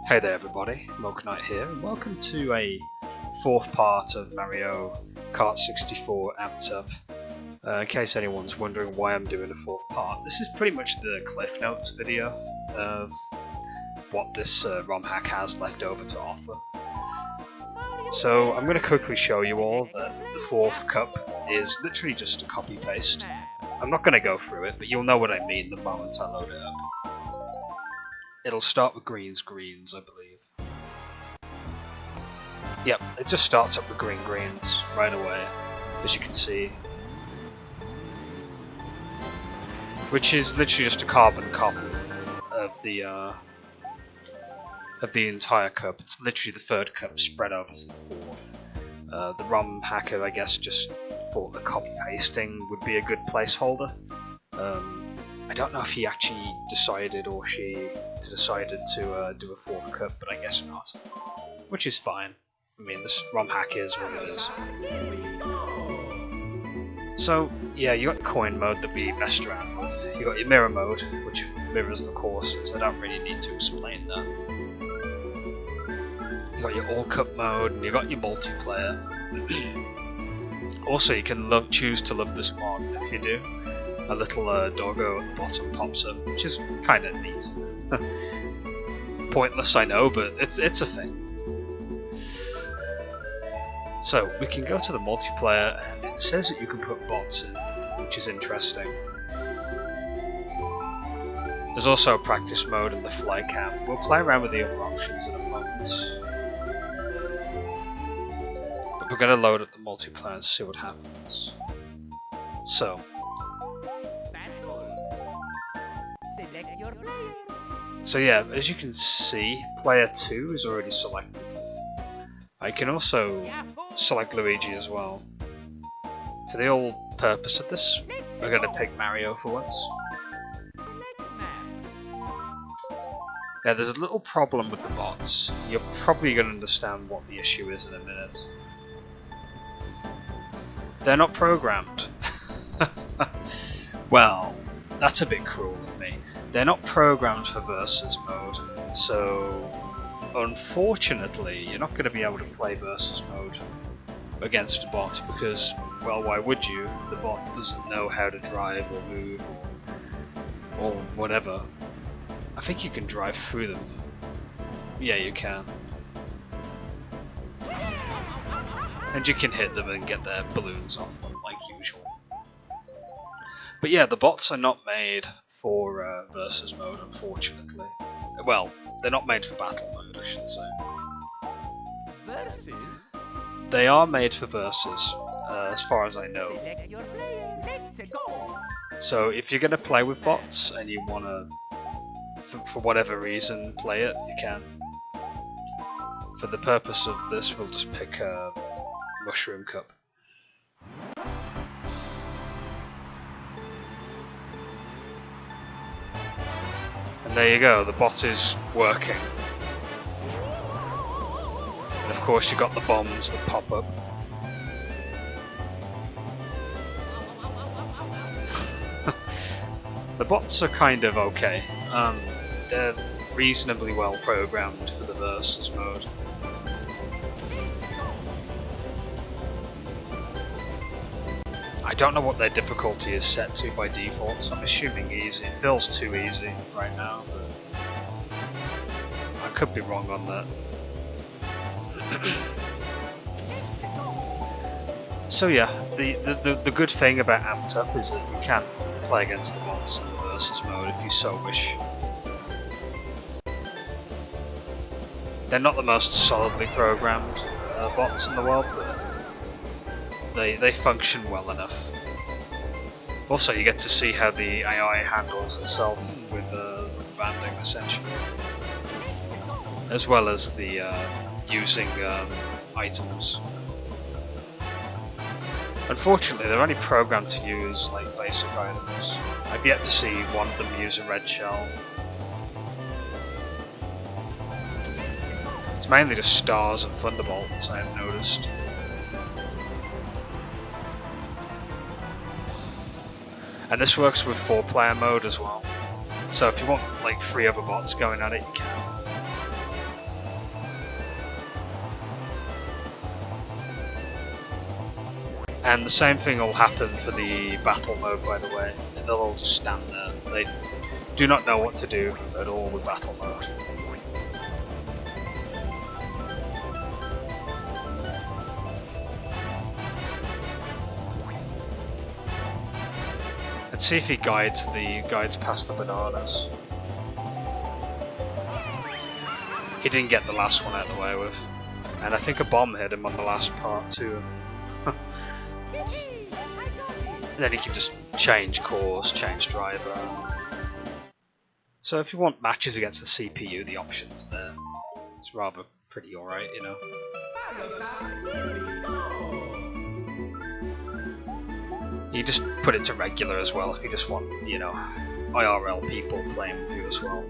Hey there everybody, MilkNyte here, and welcome to a fourth part of Mario Kart 64 Amped Up. In case anyone's wondering why I'm doing a fourth part, this is pretty much the Cliff Notes video of what this Romhack has left over to offer. So I'm going to quickly show you all that the fourth cup is literally just a copy-paste. I'm not going to go through it, but you'll know what I mean the moment I load it up. It'll start with greens, I believe. Yep, it just starts up with greens right away, as you can see. Which is literally just a carbon copy of the entire cup. It's literally the third cup spread over as the fourth. The ROM hacker, I guess, just thought the copy pasting would be a good placeholder. I don't know if he actually decided or she decided to do a fourth cup, but I guess not. Which is fine. I mean, this Romhack is what it is. So, yeah, you got coin mode that we messed around with. You got your mirror mode, which mirrors the courses. I don't really need to explain that. You got your all cup mode, and you got your multiplayer. Also, you can choose to love this mod if you do. A little doggo at the bottom pops up, which is kind of neat. Pointless, I know, but it's a thing. So we can go to the multiplayer, and it says that you can put bots in, which is interesting. There's also a practice mode and the fly cam. We'll play around with the other options in a moment. But we're going to load up the multiplayer and see what happens. So. So yeah, as you can see, player 2 is already selected. I can also select Luigi as well. For the old purpose of this, we're going to pick Mario for once. Now there's a little problem with the bots. You're probably going to understand what the issue is in a minute. They're not programmed. Well, that's a bit cruel of me. They're not programmed for versus mode, so unfortunately you're not going to be able to play versus mode against a bot because, well, why would you? The bot doesn't know how to drive or move or whatever. I think you can drive through them. Yeah, you can. And you can hit them and get their balloons off them like usual. But yeah, the bots are not made for versus mode, unfortunately. Well, they're not made for battle mode, I should say. Versus? They are made for versus, as far as I know. So if you're going to play with bots and you want to, for whatever reason, play it, you can. For the purpose of this, we'll just pick a Mushroom Cup. And there you go, the bot is working. And of course you got the bombs that pop up. The bots are kind of okay. They're reasonably well programmed for the versus mode. I don't know what their difficulty is set to by default, so I'm assuming easy. It feels too easy right now, but I could be wrong on that. So yeah, the good thing about Amped Up is that you can play against the bots in the versus mode if you so wish. They're not the most solidly programmed bots in the world, but they function well enough. Also, you get to see how the AI handles itself with banding, essentially, as well as the using items. Unfortunately, they're only programmed to use like basic items. I've yet to see one of them use a red shell. It's mainly just stars and thunderbolts, I have noticed. And this works with 4-player mode as well. So if you want like 3 other bots going at it, you can. And the same thing will happen for the battle mode, by the way. They'll all just stand there. They do not know what to do at all with battle mode. Let's see if he guides past the bananas. He didn't get the last one out of the way with. And I think a bomb hit him on the last part too. Then he can just change course, change driver. So if you want matches against the CPU, the option's there. It's rather pretty alright, you know. You just put it to regular as well if you just want, you know, IRL people playing with you as well.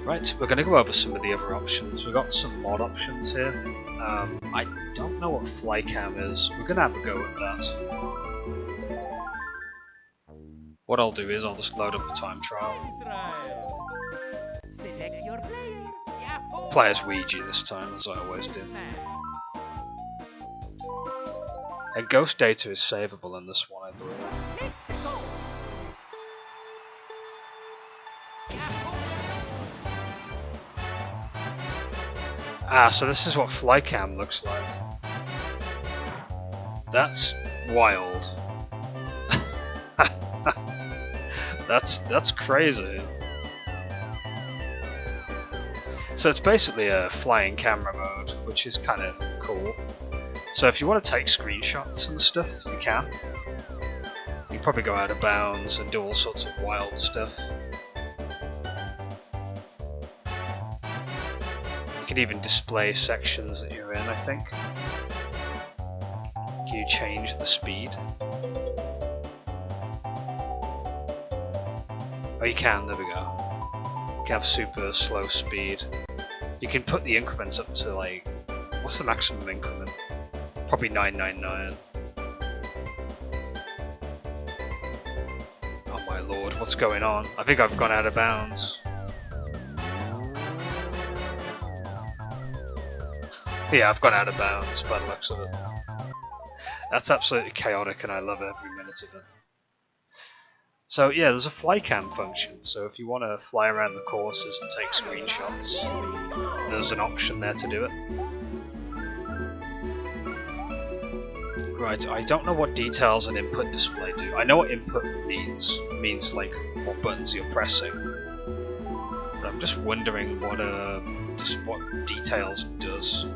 Right, we're going to go over some of the other options. We've got some mod options here. I don't know what flycam is. We're going to have a go at that. What I'll do is I'll just load up the time trial. Play as Ouija this time, as I always do. And ghost data is savable in this one, I believe. Ah, so this is what flycam looks like. That's wild. That's crazy. So it's basically a flying camera mode, which is kind of cool. So if you want to take screenshots and stuff, you can. You probably go out of bounds and do all sorts of wild stuff. You can even display sections that you're in, I think. Can you change the speed? Oh, you can, there we go. You can have super slow speed. You can put the increments up to like, what's the maximum increment? Probably 999. Oh my lord, what's going on? I think I've gone out of bounds. Yeah, I've gone out of bounds by the looks of it. That's absolutely chaotic and I love every minute of it. So yeah, there's a flycam function, so if you want to fly around the courses and take screenshots, there's an option there to do it. Right, I don't know what details an input display do. I know what input means like what buttons you're pressing. But I'm just wondering what details does.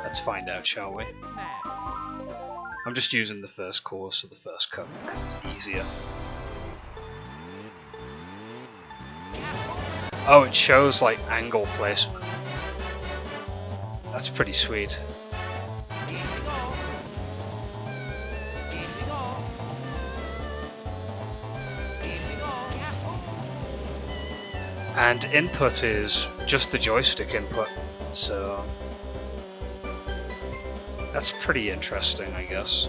Let's find out, shall we? I'm just using the first course of the first cup because it's easier. Oh, it shows like angle placement. That's pretty sweet. And input is just the joystick input, so that's pretty interesting, I guess.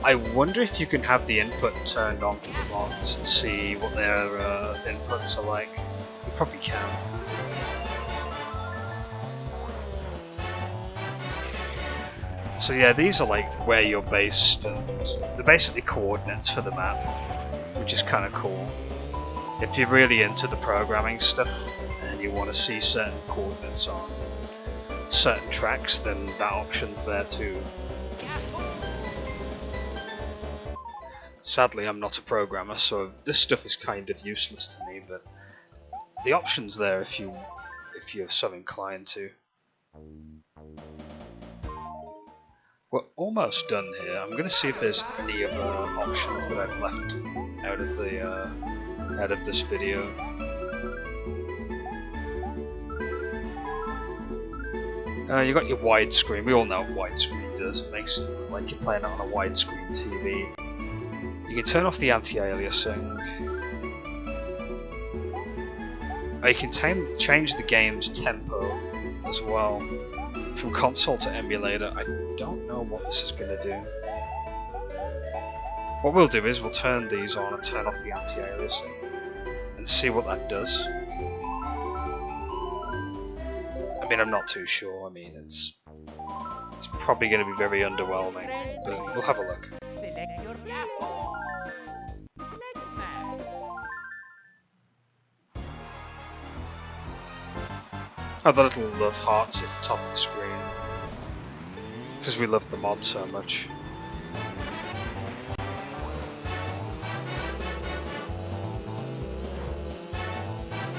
I wonder if you can have the input turned on for the mods and see what their inputs are like. You probably can. So yeah, these are like where you're based, and they're basically coordinates for the map, which is kind of cool. If you're really into the programming stuff and you want to see certain coordinates on certain tracks, then that option's there too. Sadly, I'm not a programmer, so this stuff is kind of useless to me, but the option's there if you're so inclined to. We're almost done here. I'm going to see if there's any other options that I've left out of this video. You got your widescreen. We all know what widescreen does. It makes it look like you're playing it on a widescreen TV. You can turn off the anti-aliasing. You can change the game's tempo as well. From console to emulator, I don't know what this is going to do. What we'll do is we'll turn these on and turn off the anti-aliasing. and see what that does. I mean, I'm not too sure. I mean, it's probably going to be very underwhelming, but we'll have a look. Oh, the little love hearts at the top of the screen, because we love the mod so much.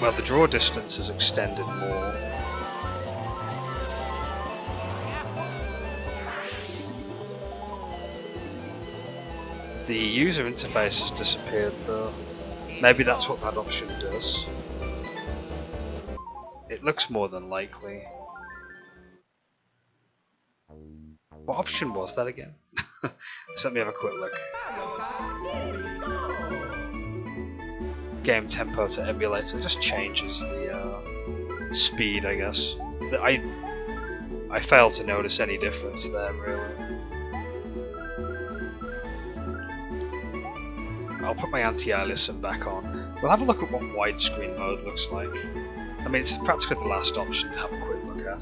Well, the draw distance is extended more. The user interface has disappeared though. Maybe that's what that option does. It looks more than likely. What option was that again? Let's let me have a quick look. Game tempo to emulator just changes the speed, I guess. I failed to notice any difference there, really. I'll put my anti-aliasing back on. We'll have a look at what widescreen mode looks like. I mean, it's practically the last option to have a quick look at.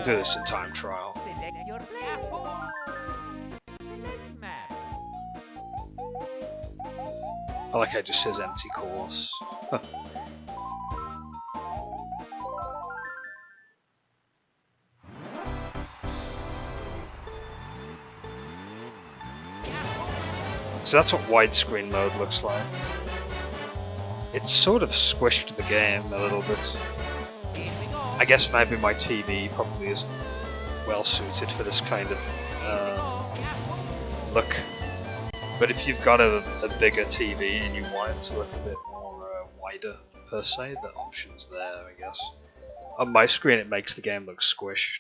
Do this in time trial. I like how it just says empty course. So that's what widescreen mode looks like. It's sort of squished the game a little bit. I guess maybe my TV probably isn't well suited for this kind of look. But if you've got a bigger TV and you want it to look a bit more wider per se, the option's there, I guess. On my screen it makes the game look squished.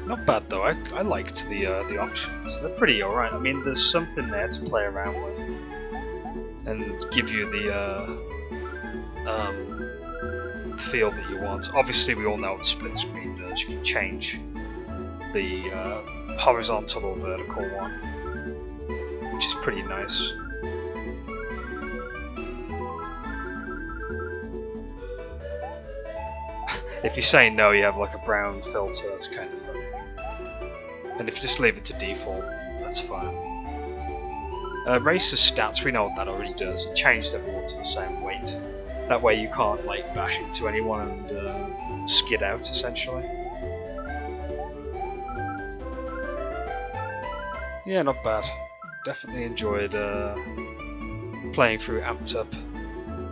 Not bad though, I liked the options. They're pretty alright. I mean, there's something there to play around with and give you the feel that you want. Obviously we all know what split screen does. You can change the horizontal or vertical one, which is pretty nice. If you say no, you have like a brown filter. That's kind of funny. And if you just leave it to default, that's fine. Racer stats, we know what that already does. It changes everyone to the same weight. That way you can't like bash into anyone and skid out essentially. Yeah, not bad. Definitely enjoyed playing through Amped Up.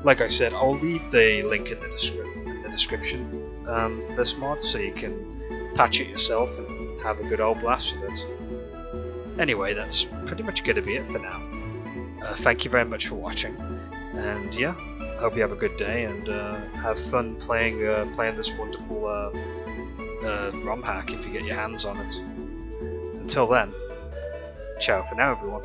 Like I said, I'll leave the link in the description for this mod, so you can patch it yourself and have a good old blast with it. Anyway, that's pretty much going to be it for now. Thank you very much for watching, and yeah, hope you have a good day and have fun playing this wonderful Romhack if you get your hands on it. Until then, ciao for now everyone.